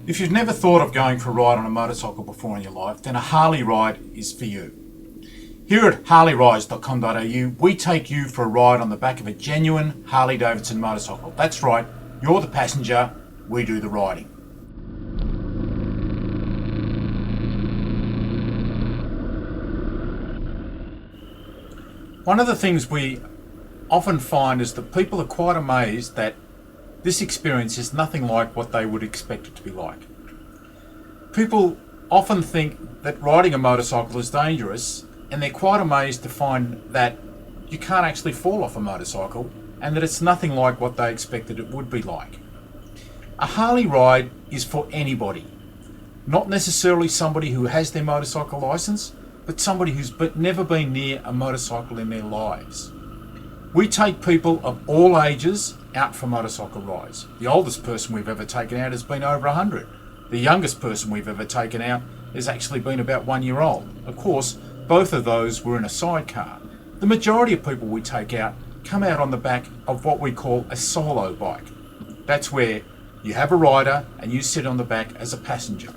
If you've never thought of going for a ride on a motorcycle before in your life, then a Harley ride is for you. Here at harleyrides.com.au, we take you for a ride on the back of a genuine Harley Davidson motorcycle. That's right, you're the passenger, we do the riding. One of the things we often find is that people are quite amazed that this experience is nothing like what they would expect it to be like. People often think that riding a motorcycle is dangerous, and they're quite amazed to find that you can't actually fall off a motorcycle and that it's nothing like what they expected it would be like. A Harley ride is for anybody, not necessarily somebody who has their motorcycle license, but somebody who's never been near a motorcycle in their lives. We take people of all ages out for motorcycle rides. The oldest person we've ever taken out has been over 100. The youngest person we've ever taken out has actually been about 1 year old. Of course, both of those were in a sidecar. The majority of people we take out come out on the back of what we call a solo bike. That's where you have a rider and you sit on the back as a passenger.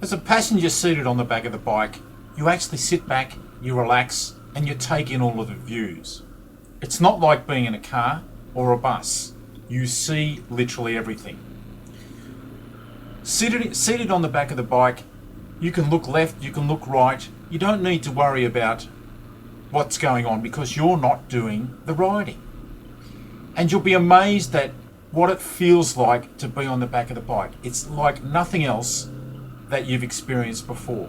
As a passenger seated on the back of the bike, you actually sit back, you relax, and you take in all of the views. It's not like being in a car or a bus. You see literally everything. Seated on the back of the bike, you can look left, you can look right. You don't need to worry about what's going on because you're not doing the riding. And you'll be amazed at what it feels like to be on the back of the bike. It's like nothing else that you've experienced before.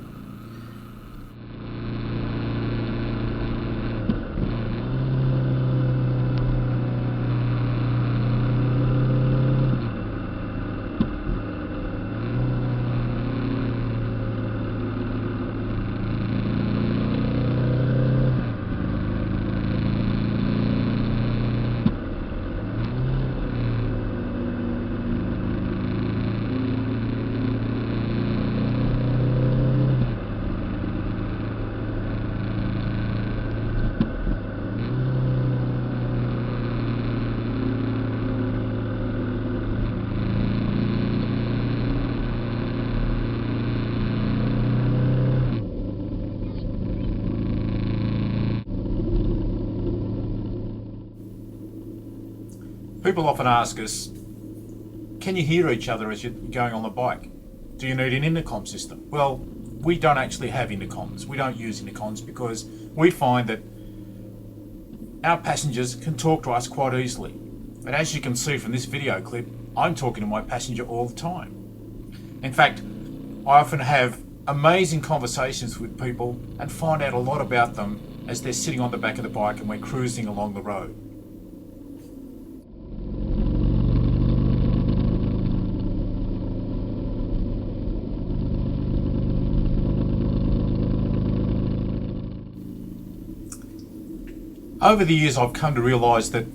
People often ask us, can you hear each other as you're going on the bike? Do you need an intercom system? Well, we don't actually have intercoms. We don't use intercoms because we find that our passengers can talk to us quite easily. And as you can see from this video clip, I'm talking to my passenger all the time. In fact, I often have amazing conversations with people and find out a lot about them as they're sitting on the back of the bike and we're cruising along the road. Over the years, I've come to realise that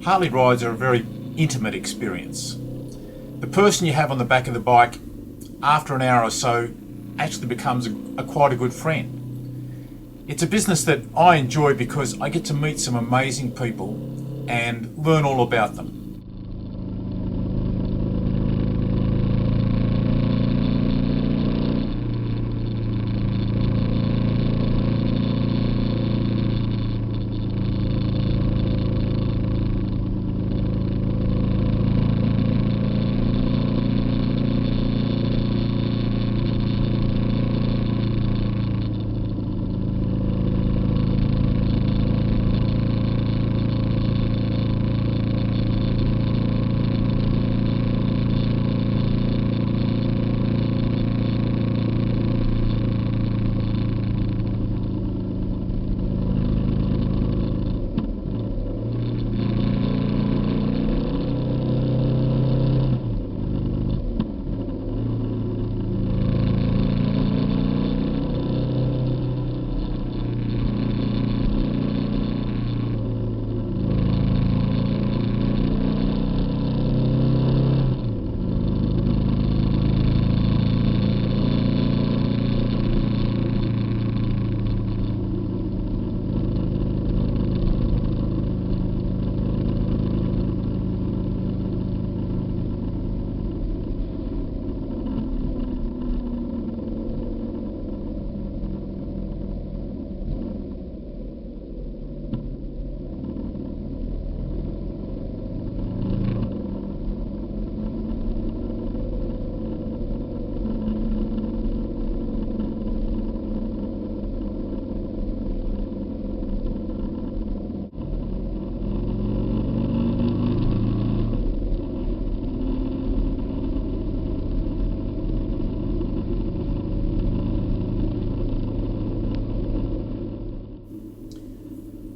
Harley rides are a very intimate experience. The person you have on the back of the bike, after an hour or so, actually becomes quite a good friend. It's a business that I enjoy because I get to meet some amazing people and learn all about them.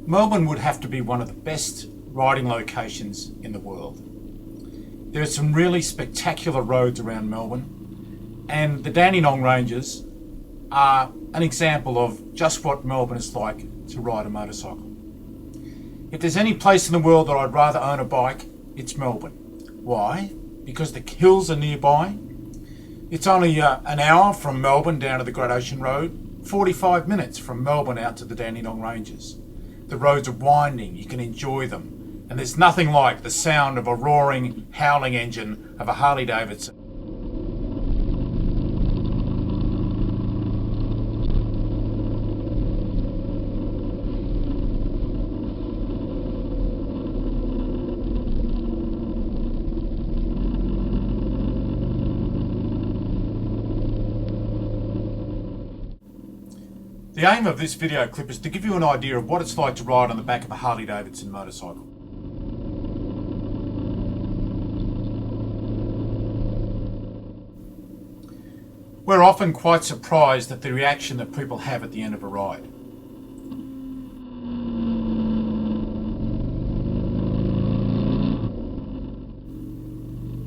Melbourne would have to be one of the best riding locations in the world. There are some really spectacular roads around Melbourne, and the Dandenong Ranges are an example of just what Melbourne is like to ride a motorcycle. If there's any place in the world that I'd rather own a bike, it's Melbourne. Why? Because the hills are nearby. It's only an hour from Melbourne down to the Great Ocean Road, 45 minutes from Melbourne out to the Dandenong Ranges. The roads are winding, you can enjoy them, and there's nothing like the sound of a roaring, howling engine of a Harley Davidson. The aim of this video clip is to give you an idea of what it's like to ride on the back of a Harley Davidson motorcycle. We're often quite surprised at the reaction that people have at the end of a ride.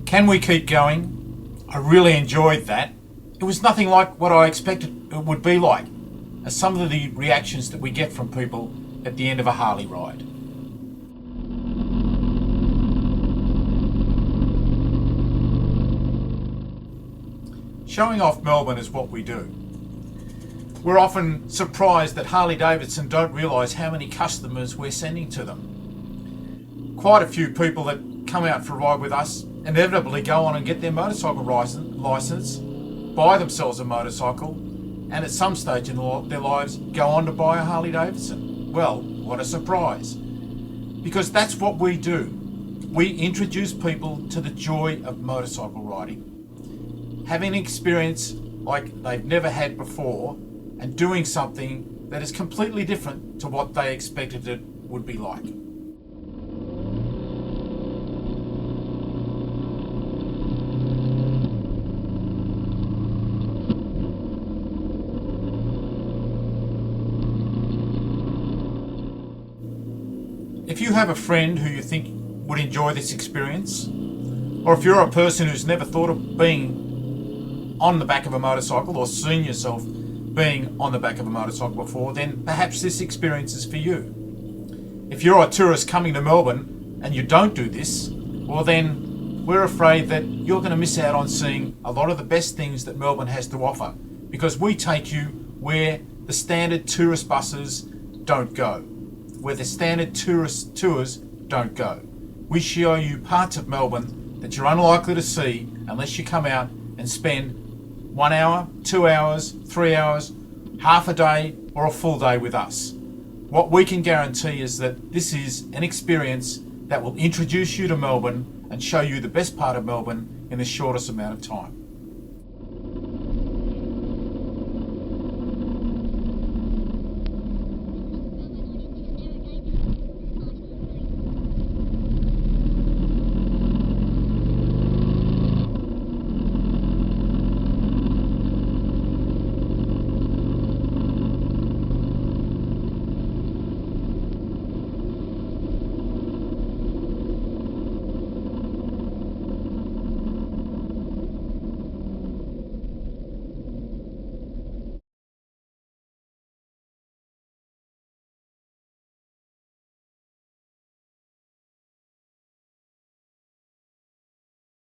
Can we keep going? I really enjoyed that. It was nothing like what I expected it would be like. Some of the reactions that we get from people at the end of a Harley ride. Showing off Melbourne is what we do. We're often surprised that Harley Davidson don't realise how many customers we're sending to them. Quite a few people that come out for a ride with us inevitably go on and get their motorcycle licence, buy themselves a motorcycle, and at some stage in their lives go on to buy a Harley Davidson. Well, what a surprise. Because that's what we do. We introduce people to the joy of motorcycle riding. Having an experience like they've never had before and doing something that is completely different to what they expected it would be like. If you have a friend who you think would enjoy this experience, or if you're a person who's never thought of being on the back of a motorcycle or seen yourself being on the back of a motorcycle before, then perhaps this experience is for you. If you're a tourist coming to Melbourne and you don't do this, well then we're afraid that you're going to miss out on seeing a lot of the best things that Melbourne has to offer, because we take you where the standard tourist buses don't go, where the standard tourist tours don't go. We show you parts of Melbourne that you're unlikely to see unless you come out and spend 1 hour, 2 hours, 3 hours, half a day or a full day with us. What we can guarantee is that this is an experience that will introduce you to Melbourne and show you the best part of Melbourne in the shortest amount of time.